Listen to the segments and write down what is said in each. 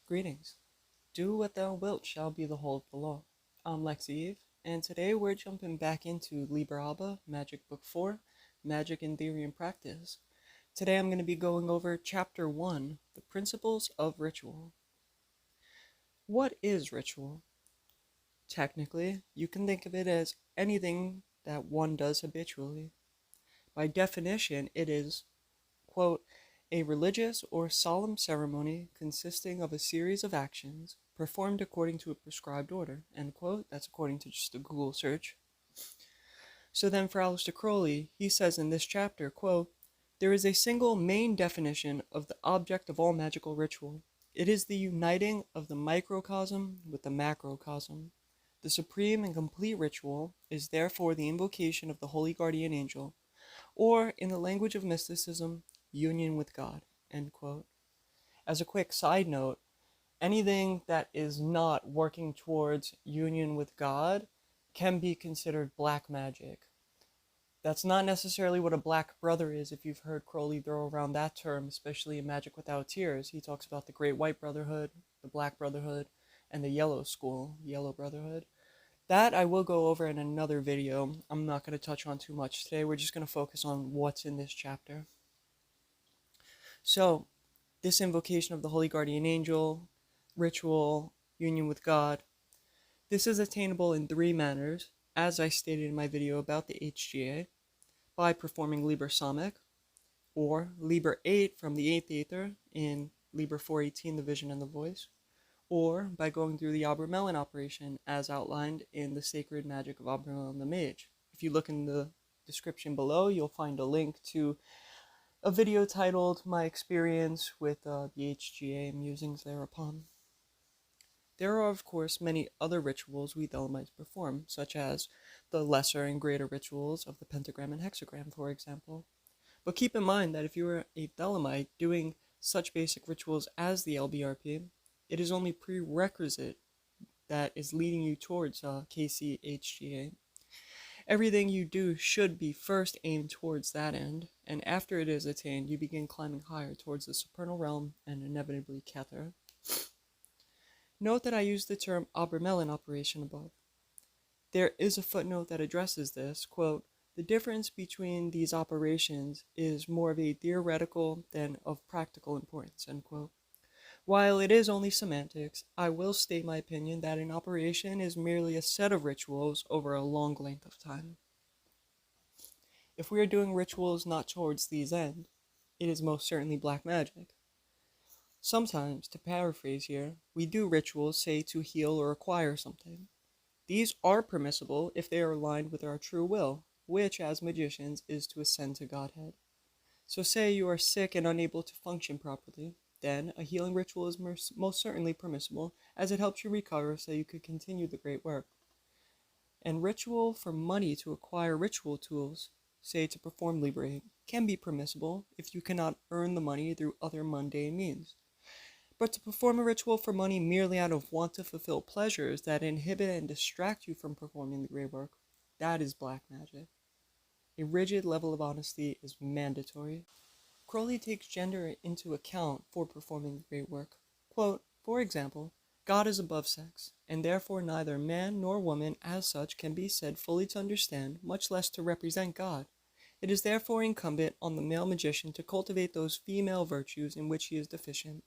Greetings. Do what thou wilt shall be the whole of the law. I'm Lexi Eve, and today we're jumping back into Liber Alba, Magic Book 4, Magic in Theory and Practice. Today I'm going to be going over Chapter 1, The Principles of Ritual. What is ritual? Technically, you can think of it as anything that one does habitually. By definition, it is, quote, a religious or solemn ceremony consisting of a series of actions performed according to a prescribed order, end quote. That's according to just a Google search. So then for Aleister Crowley, he says in this chapter, quote, there is a single main definition of the object of all magical ritual. It is the uniting of the microcosm with the macrocosm. The supreme and complete ritual is therefore the invocation of the holy guardian angel, or, in the language of mysticism, union with God, end quote. As a quick side note, anything that is not working towards union with God can be considered black magic. That's not necessarily what a black brother is, if you've heard Crowley throw around that term, especially in Magic Without Tears. He talks about the Great White Brotherhood, the Black Brotherhood, and the Yellow School, Yellow Brotherhood. That I will go over in another video. I'm not going to touch on too much today. We're just going to focus on what's in this chapter. So, this invocation of the Holy Guardian Angel, ritual, union with God, this is attainable in 3 manners, as I stated in my video about the HGA, by performing Liber Samekh, or Liber 8 from the 8th Aether in Liber 418, the Vision and the Voice, or by going through the Obermelin operation as outlined in the Sacred Magic of Obermelin the Mage. If you look in the description below, you'll find a link to a video titled My Experience with the HGA musings thereupon. There are, of course, many other rituals we Thelemites perform, such as the lesser and greater rituals of the pentagram and hexagram, for example. But keep in mind that if you are a Thelemite doing such basic rituals as the LBRP, it is only prerequisite that is leading you towards KCHGA. Everything you do should be first aimed towards that end, and after it is attained, you begin climbing higher towards the supernal realm and inevitably Kether. Note that I use the term Obermelin operation above. There is a footnote that addresses this, quote, the difference between these operations is more of a theoretical than of practical importance, end quote. While it is only semantics, I will state my opinion that an operation is merely a set of rituals over a long length of time. If we are doing rituals not towards these ends, it is most certainly black magic. Sometimes, to paraphrase here, we do rituals, say, to heal or acquire something. These are permissible if they are aligned with our true will, which, as magicians, is to ascend to Godhead. So say you are sick and unable to function properly, then a healing ritual is most certainly permissible, as it helps you recover so you could continue the great work. And ritual for money to acquire ritual tools, say to perform Liber 8, can be permissible if you cannot earn the money through other mundane means. But to perform a ritual for money merely out of want to fulfill pleasures that inhibit and distract you from performing the great work, that is black magic. A rigid level of honesty is mandatory. Crowley takes gender into account for performing the great work. Quote, for example, God is above sex, and therefore neither man nor woman as such can be said fully to understand, much less to represent God. It is therefore incumbent on the male magician to cultivate those female virtues in which he is deficient,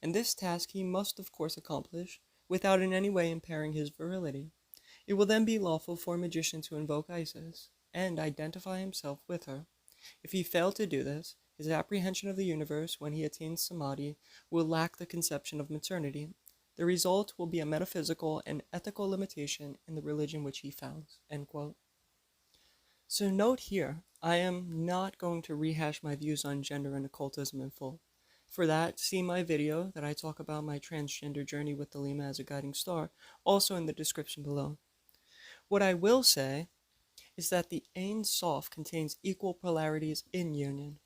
and this task he must of course accomplish without in any way impairing his virility. It will then be lawful for a magician to invoke Isis, and identify himself with her. If he fail to do this, his apprehension of the universe when he attains samadhi will lack the conception of maternity. The result will be a metaphysical and ethical limitation in the religion which he founds, end quote. So note here, I am not going to rehash my views on gender and occultism in full. For that, see my video that I talk about my transgender journey with Thelema as a guiding star, also in the description below. What I will say is that the Ein Sof contains equal polarities in union.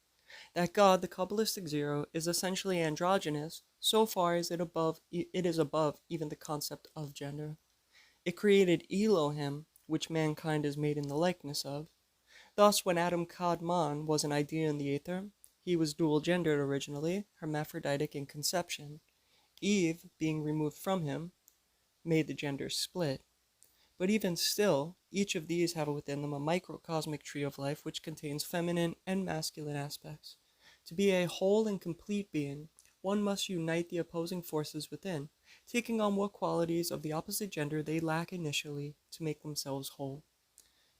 That God, the Kabbalistic zero, is essentially androgynous so far as it is above even the concept of gender. It created Elohim, which mankind is made in the likeness of. Thus, when Adam Kadmon was an idea in the aether, he was dual-gendered originally, hermaphroditic in conception. Eve, being removed from him, made the genders split. But even still, each of these have within them a microcosmic tree of life which contains feminine and masculine aspects. To be a whole and complete being, one must unite the opposing forces within, taking on what qualities of the opposite gender they lack initially to make themselves whole.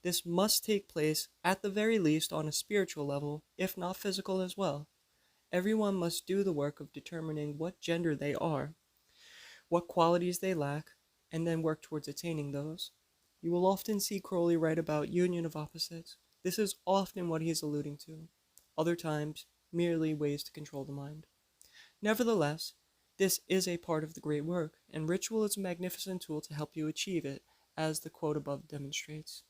This must take place at the very least on a spiritual level, if not physical as well. Everyone must do the work of determining what gender they are, what qualities they lack, and then work towards attaining those. You will often see Crowley write about union of opposites. This is often what he is alluding to. Other times, merely ways to control the mind. Nevertheless, this is a part of the great work, and ritual is a magnificent tool to help you achieve it, as the quote above demonstrates.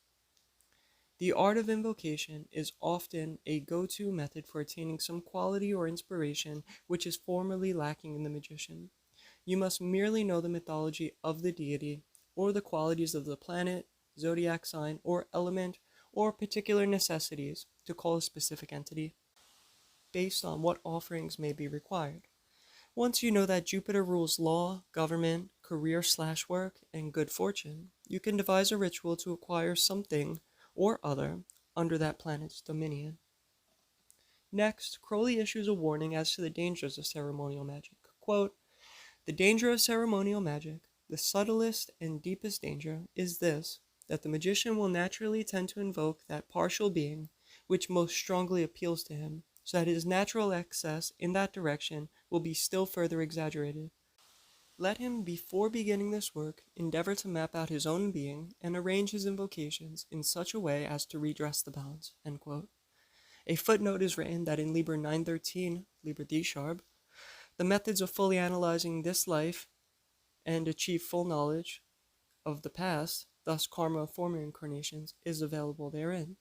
The art of invocation is often a go-to method for attaining some quality or inspiration which is formerly lacking in the magician. You must merely know the mythology of the deity, or the qualities of the planet, zodiac sign, or element, or particular necessities to call a specific entity, based on what offerings may be required. Once you know that Jupiter rules law, government, career/work, and good fortune, you can devise a ritual to acquire something or other under that planet's dominion. Next, Crowley issues a warning as to the dangers of ceremonial magic. Quote, "The danger of ceremonial magic, the subtlest and deepest danger, is this, that the magician will naturally tend to invoke that partial being which most strongly appeals to him, so that his natural excess in that direction will be still further exaggerated. Let him, before beginning this work, endeavor to map out his own being and arrange his invocations in such a way as to redress the balance." End quote. A footnote is written that in Liber 913, Liber D sharp, the methods of fully analyzing this life and achieve full knowledge of the past, thus karma of former incarnations, is available therein.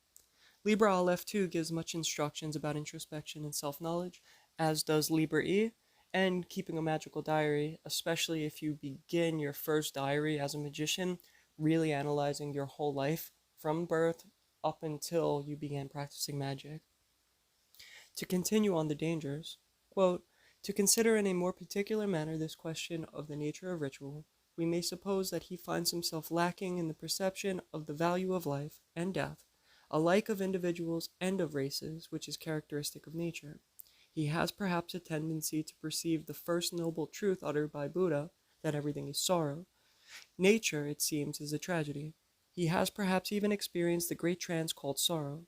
Liber Aleph 2 gives much instructions about introspection and self-knowledge, as does Liber E, and keeping a magical diary, especially if you begin your first diary as a magician, really analyzing your whole life from birth up until you began practicing magic. To continue on the dangers, quote, "To consider in a more particular manner this question of the nature of ritual, we may suppose that he finds himself lacking in the perception of the value of life and death, alike of individuals and of races, which is characteristic of nature. He has perhaps a tendency to perceive the first noble truth uttered by Buddha, that everything is sorrow. Nature, it seems, is a tragedy. He has perhaps even experienced the great trance called sorrow.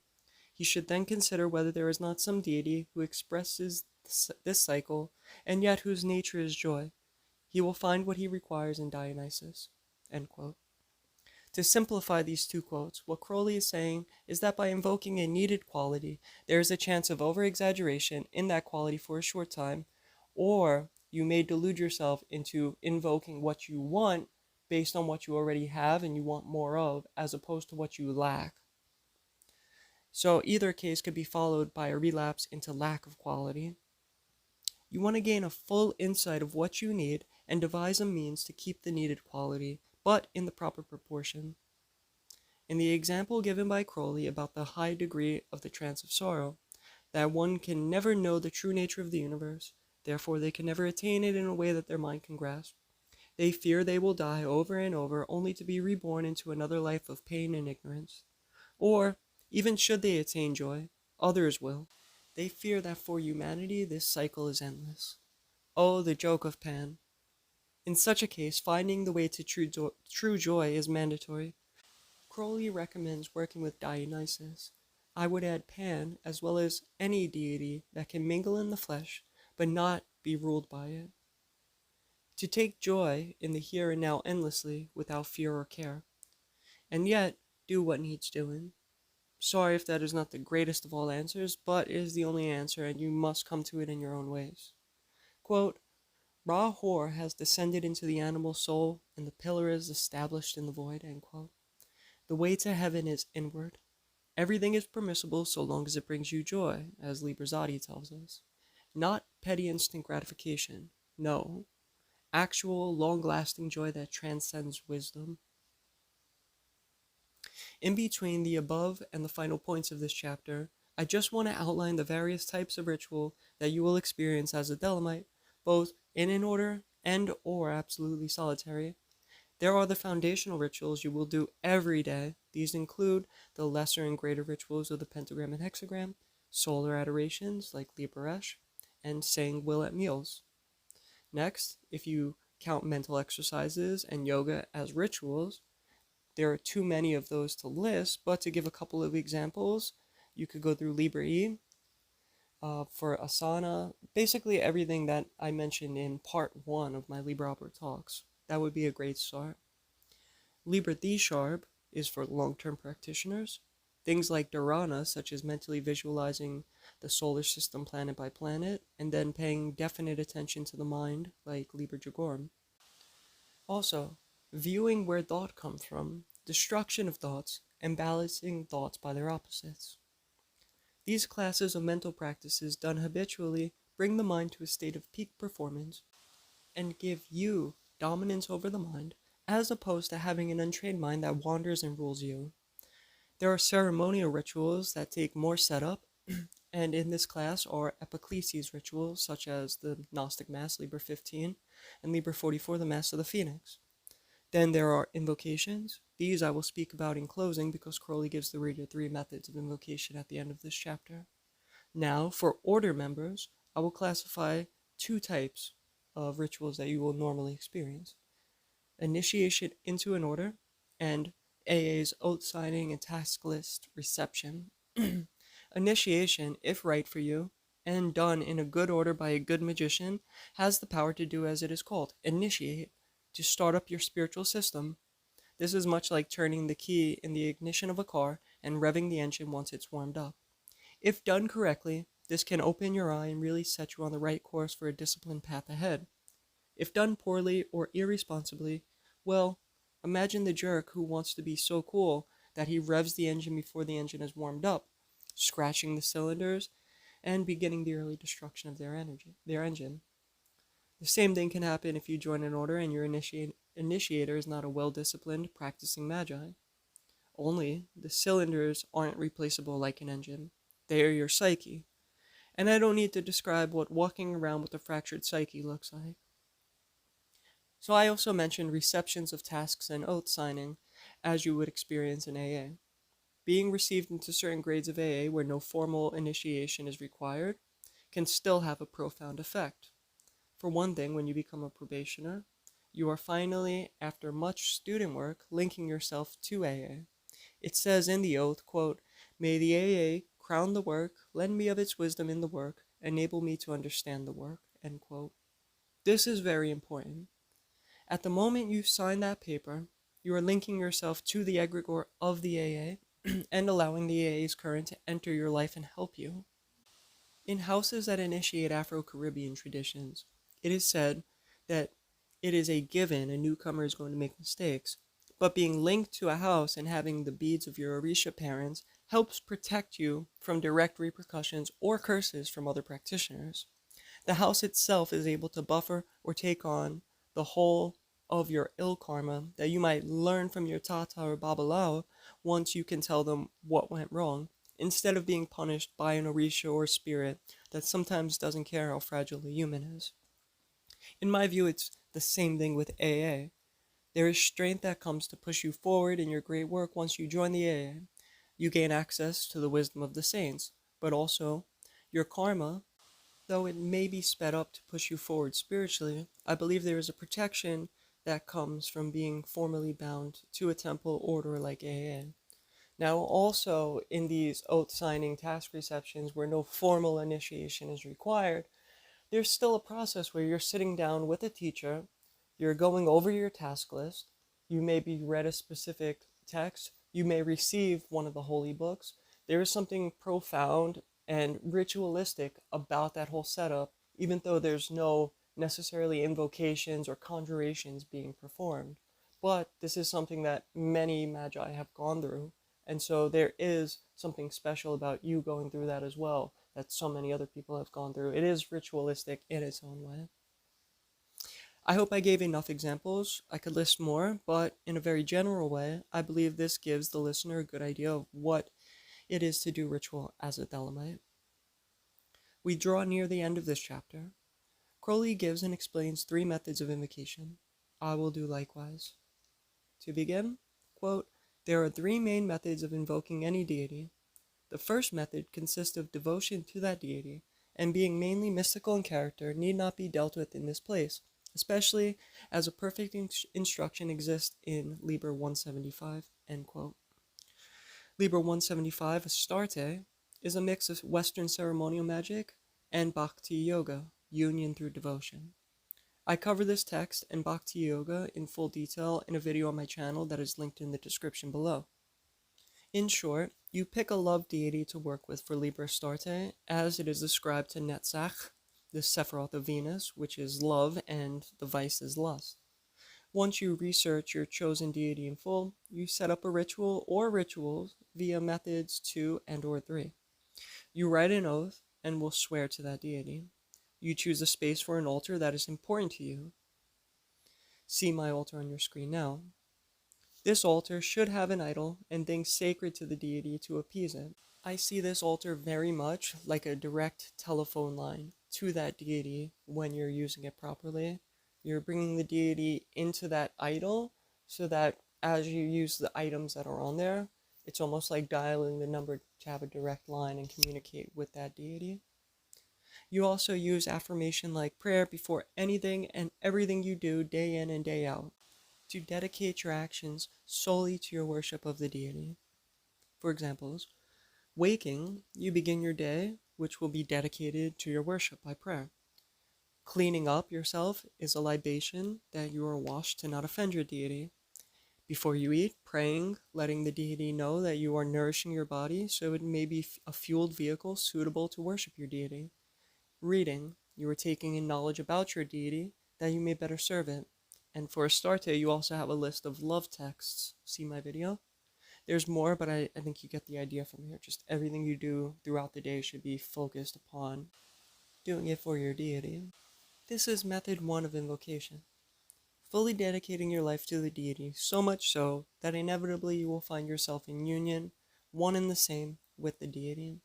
He should then consider whether there is not some deity who expresses this cycle, and yet whose nature is joy. He will find what he requires in Dionysus." End quote. To simplify these two quotes, what Crowley is saying is that by invoking a needed quality, there is a chance of over-exaggeration in that quality for a short time, or you may delude yourself into invoking what you want based on what you already have and you want more of, as opposed to what you lack. So either case could be followed by a relapse into lack of quality. You want to gain a full insight of what you need and devise a means to keep the needed quality, but in the proper proportion. In the example given by Crowley about the high degree of the trance of sorrow, that one can never know the true nature of the universe, therefore they can never attain it in a way that their mind can grasp. They fear they will die over and over only to be reborn into another life of pain and ignorance. Or, even should they attain joy, others will. They fear that for humanity this cycle is endless. Oh, the joke of Pan. In such a case, finding the way to true joy is mandatory. Crowley recommends working with Dionysus. I would add Pan, as well as any deity that can mingle in the flesh, but not be ruled by it. To take joy in the here and now endlessly, without fear or care. And yet, do what needs doing. Sorry if that is not the greatest of all answers, but it is the only answer, and you must come to it in your own ways. Quote, "Ra-Hor has descended into the animal soul, and the pillar is established in the void." End quote. The way to heaven is inward. Everything is permissible so long as it brings you joy, as Liber Zadi tells us. Not petty instant gratification. No. Actual, long-lasting joy that transcends wisdom. In between the above and the final points of this chapter, I just want to outline the various types of ritual that you will experience as a Thelemite, both in an order and or absolutely solitary. There are the foundational rituals you will do every day. These include the lesser and greater rituals of the pentagram and hexagram, solar adorations like Liparesh, and saying will at meals. Next, if you count mental exercises and yoga as rituals, there are too many of those to list, but to give a couple of examples, you could go through Libra E for asana, basically everything that I mentioned in part 1 of my Libra Opera talks. That would be a great start. Libra D Sharp is for long-term practitioners. Things like dharana, such as mentally visualizing the solar system planet by planet, and then paying definite attention to the mind, like Libra Jagoram. Also, viewing where thought comes from, destruction of thoughts, and balancing thoughts by their opposites. These classes of mental practices done habitually bring the mind to a state of peak performance and give you dominance over the mind, as opposed to having an untrained mind that wanders and rules you. There are ceremonial rituals that take more setup, and in this class are epiclesis rituals such as the Gnostic Mass, Libra 15, and Libra 44, the Mass of the Phoenix. Then there are invocations. These I will speak about in closing because Crowley gives the reader 3 methods of invocation at the end of this chapter. Now, for order members, I will classify 2 types of rituals that you will normally experience: initiation into an order and AA's oath signing and task list reception. Initiation, if right for you, and done in a good order by a good magician, has the power to do as it is called, initiate, to start up your spiritual system. This is much like turning the key in the ignition of a car and revving the engine once it's warmed up. If done correctly, this can open your eye and really set you on the right course for a disciplined path ahead. If done poorly or irresponsibly, well, imagine the jerk who wants to be so cool that he revs the engine before the engine is warmed up, scratching the cylinders and beginning the early destruction of their engine. The same thing can happen if you join an order and your initiator is not a well-disciplined, practicing magi. Only, the cylinders aren't replaceable like an engine. They are your psyche. And I don't need to describe what walking around with a fractured psyche looks like. So I also mentioned receptions of tasks and oath signing, as you would experience in AA. Being received into certain grades of AA where no formal initiation is required can still have a profound effect. For one thing, when you become a probationer, you are finally, after much student work, linking yourself to AA. It says in the oath, quote, "May the AA crown the work, lend me of its wisdom in the work, enable me to understand the work," end quote. This is very important. At the moment you sign that paper, you are linking yourself to the egregore of the AA and allowing the AA's current to enter your life and help you. In houses that initiate Afro-Caribbean traditions, it is said that it is a given a newcomer is going to make mistakes, but being linked to a house and having the beads of your Orisha parents helps protect you from direct repercussions or curses from other practitioners. The house itself is able to buffer or take on the whole of your ill karma that you might learn from your Tata or Babalao once you can tell them what went wrong, instead of being punished by an Orisha or spirit that sometimes doesn't care how fragile a human is. In my view, it's the same thing with AA. There is strength that comes to push you forward in your great work once you join the AA. You gain access to the wisdom of the saints, but also your karma. Though it may be sped up to push you forward spiritually, I believe there is a protection that comes from being formally bound to a temple order like AA. Now, also in these oath signing task receptions where no formal initiation is required, there's still a process where you're sitting down with a teacher, you're going over your task list, you may be read a specific text, you may receive one of the holy books. There is something profound and ritualistic about that whole setup, even though there's no necessarily invocations or conjurations being performed. But this is something that many magi have gone through, and so there is something special about you going through that as well, that so many other people have gone through. It is ritualistic in its own way. I hope I gave enough examples. I could list more, but in a very general way, I believe this gives the listener a good idea of what it is to do ritual as a Thelemite. We draw near the end of this chapter. Crowley gives and explains 3 methods of invocation. I will do likewise. To begin, quote, there are 3 main methods of invoking any deity. The first method consists of devotion to that deity, and being mainly mystical in character need not be dealt with in this place, especially as a perfect instruction exists in Liber 175, end quote. Liber 175, Astarte, is a mix of Western ceremonial magic and Bhakti Yoga, union through devotion. I cover this text and Bhakti Yoga in full detail in a video on my channel that is linked in the description below. In short, you pick a love deity to work with for Liber Astarte, as it is ascribed to Netzach, the Sephiroth of Venus, which is love, and the vice is lust. Once you research your chosen deity in full, you set up a ritual or rituals via methods 2 and or 3. You write an oath and will swear to that deity. You choose a space for an altar that is important to you. See my altar on your screen now. This altar should have an idol and things sacred to the deity to appease it. I see this altar very much like a direct telephone line to that deity when you're using it properly. You're bringing the deity into that idol so that as you use the items that are on there, it's almost like dialing the number to have a direct line and communicate with that deity. You also use affirmation like prayer before anything and everything you do day in and day out, to dedicate your actions solely to your worship of the deity. For examples, waking, you begin your day, which will be dedicated to your worship by prayer. Cleaning up yourself is a libation that you are washed to not offend your deity. Before you eat, praying, letting the deity know that you are nourishing your body so it may be a fueled vehicle suitable to worship your deity. Reading, you are taking in knowledge about your deity that you may better serve it. And for Astarte, you also have a list of love texts. See my video? There's more, but I think you get the idea from here. Just everything you do throughout the day should be focused upon doing it for your deity. This is method 1 of invocation. Fully dedicating your life to the deity, so much so that inevitably you will find yourself in union, one and the same, with the deity.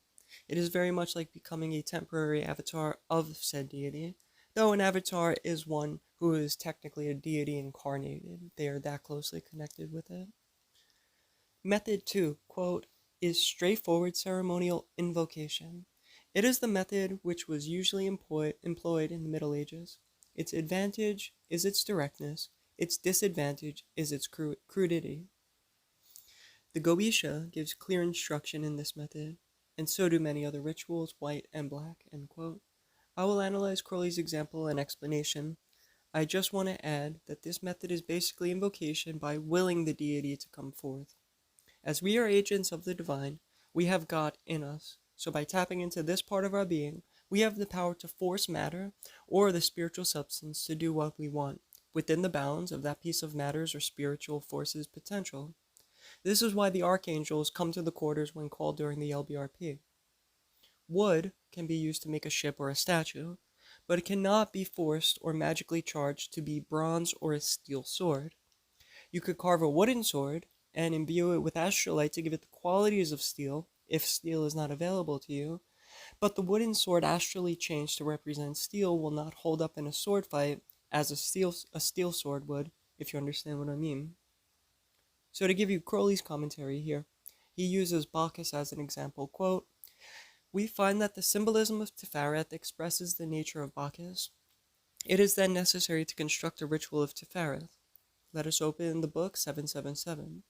It is very much like becoming a temporary avatar of said deity, though an avatar is one who is technically a deity incarnated. They are that closely connected with it. Method 2, quote, is straightforward ceremonial invocation. It is the method which was usually employed in the Middle Ages. Its advantage is its directness, its disadvantage is its crudity. The Goetia gives clear instruction in this method, and so do many other rituals, white and black, end quote. I will analyze Crowley's example and explanation. I just want to add that this method is basically invocation by willing the deity to come forth. As we are agents of the divine, we have God in us, so by tapping into this part of our being, we have the power to force matter, or the spiritual substance, to do what we want, within the bounds of that piece of matter's or spiritual force's potential. This is why the archangels come to the quarters when called during the LBRP. Wood can be used to make a ship or a statue, but it cannot be forced or magically charged to be bronze or a steel sword. You could carve a wooden sword and imbue it with astrolite to give it the qualities of steel, if steel is not available to you, but the wooden sword astrally changed to represent steel will not hold up in a sword fight as a steel sword would, if you understand what I mean. So to give you Crowley's commentary here, he uses Bacchus as an example, quote, we find that the symbolism of Tifereth expresses the nature of Bacchus. It is then necessary to construct a ritual of Tifereth. Let us open the book 777.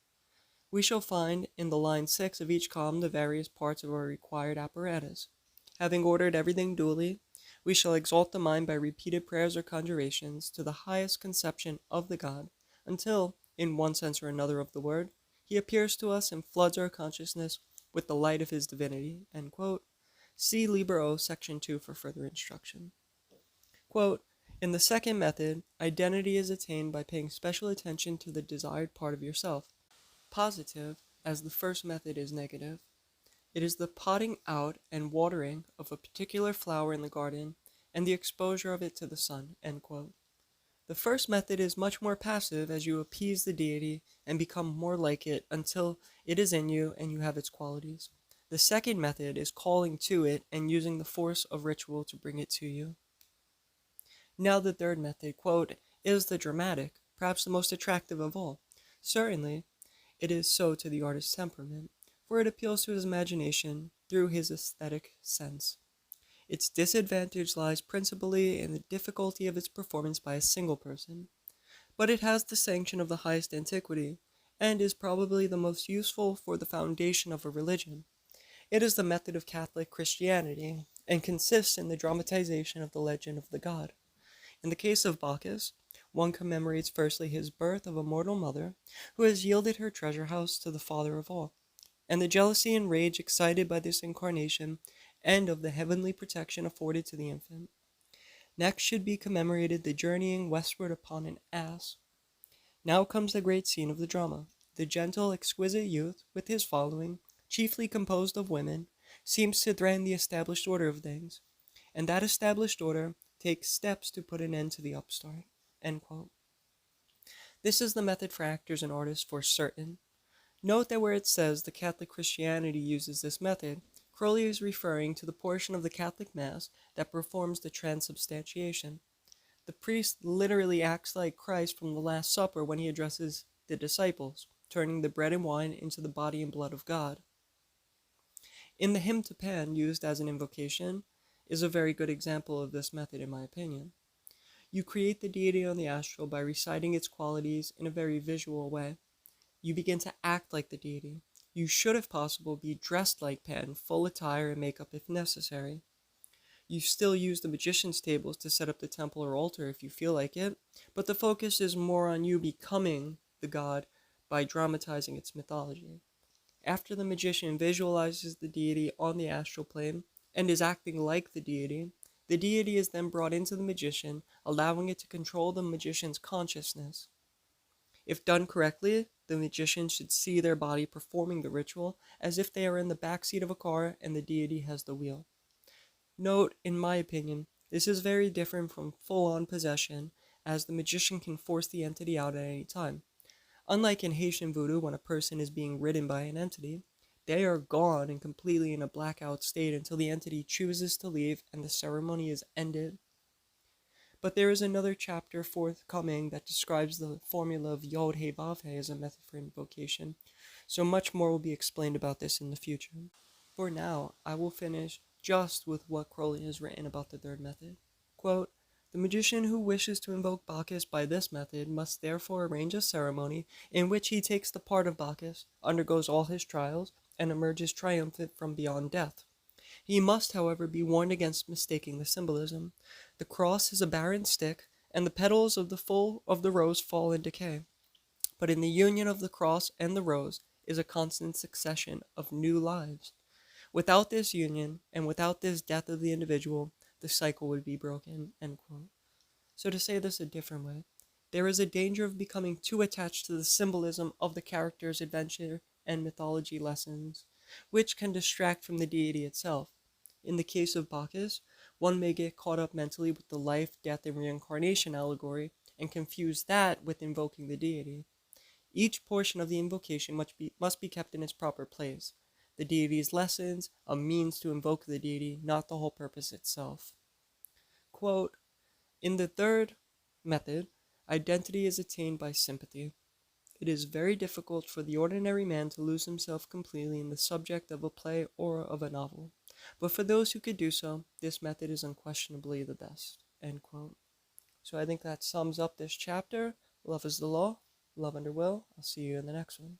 We shall find in the line 6 of each column the various parts of our required apparatus. Having ordered everything duly, we shall exalt the mind by repeated prayers or conjurations to the highest conception of the God, until, in one sense or another of the word, he appears to us and floods our consciousness with the light of his divinity. End quote. See Liber O, section 2 for further instruction. Quote, in the second method, identity is attained by paying special attention to the desired part of yourself. Positive, as the first method is negative. It is the potting out and watering of a particular flower in the garden and the exposure of it to the sun, end quote. The first method is much more passive as you appease the deity and become more like it until it is in you and you have its qualities. The second method is calling to it and using the force of ritual to bring it to you. Now the third method, quote, is the dramatic, perhaps the most attractive of all. Certainly, it is so to the artist's temperament, for it appeals to his imagination through his aesthetic sense. Its disadvantage lies principally in the difficulty of its performance by a single person, but it has the sanction of the highest antiquity, and is probably the most useful for the foundation of a religion. It is the method of Catholic Christianity, and consists in the dramatization of the legend of the god. In the case of Bacchus, one commemorates firstly his birth of a mortal mother, who has yielded her treasure house to the Father of all, and the jealousy and rage excited by this incarnation, and of the heavenly protection afforded to the infant. Next should be commemorated the journeying westward upon an ass. Now comes the great scene of the drama. The gentle, exquisite youth, with his following, chiefly composed of women, seems to threaten the established order of things, and that established order takes steps to put an end to the upstart. End quote. This is the method for actors and artists for certain. Note that where it says the Catholic Christianity uses this method, Crowley is referring to the portion of the Catholic Mass that performs the transubstantiation. The priest literally acts like Christ from the Last Supper when he addresses the disciples, turning the bread and wine into the body and blood of God. In the hymn to Pan, used as an invocation, is a very good example of this method in my opinion. You create the deity on the astral by reciting its qualities in a very visual way. You begin to act like the deity. You should, if possible, be dressed like Pan, full attire and makeup if necessary. You still use the magician's tables to set up the temple or altar if you feel like it, but the focus is more on you becoming the god by dramatizing its mythology. After the magician visualizes the deity on the astral plane and is acting like the deity is then brought into the magician, allowing it to control the magician's consciousness. If done correctly, the magician should see their body performing the ritual as if they are in the backseat of a car and the deity has the wheel. Note, in my opinion, this is very different from full-on possession, as the magician can force the entity out at any time. Unlike in Haitian voodoo, when a person is being ridden by an entity, they are gone and completely in a blackout state until the entity chooses to leave and the ceremony is ended. But there is another chapter forthcoming that describes the formula of Yod He Vav He as a method for invocation, so much more will be explained about this in the future. For now, I will finish just with what Crowley has written about the third method. Quote, the magician who wishes to invoke Bacchus by this method must therefore arrange a ceremony in which he takes the part of Bacchus, undergoes all his trials, and emerges triumphant from beyond death. He must, however, be warned against mistaking the symbolism. The cross is a barren stick, and the petals of the rose fall in decay. But in the union of the cross and the rose is a constant succession of new lives. Without this union, and without this death of the individual, the cycle would be broken. End quote. So to say this a different way, there is a danger of becoming too attached to the symbolism of the character's adventure and mythology lessons, which can distract from the deity itself. In the case of Bacchus, one may get caught up mentally with the life, death, and reincarnation allegory, and confuse that with invoking the deity. Each portion of the invocation must be kept in its proper place. The deity's lessons, a means to invoke the deity, not the whole purpose itself. Quote, in the third method, identity is attained by sympathy. It is very difficult for the ordinary man to lose himself completely in the subject of a play or of a novel, but for those who could do so, this method is unquestionably the best. End quote. So I think that sums up this chapter. Love is the law. Love under will. I'll see you in the next one.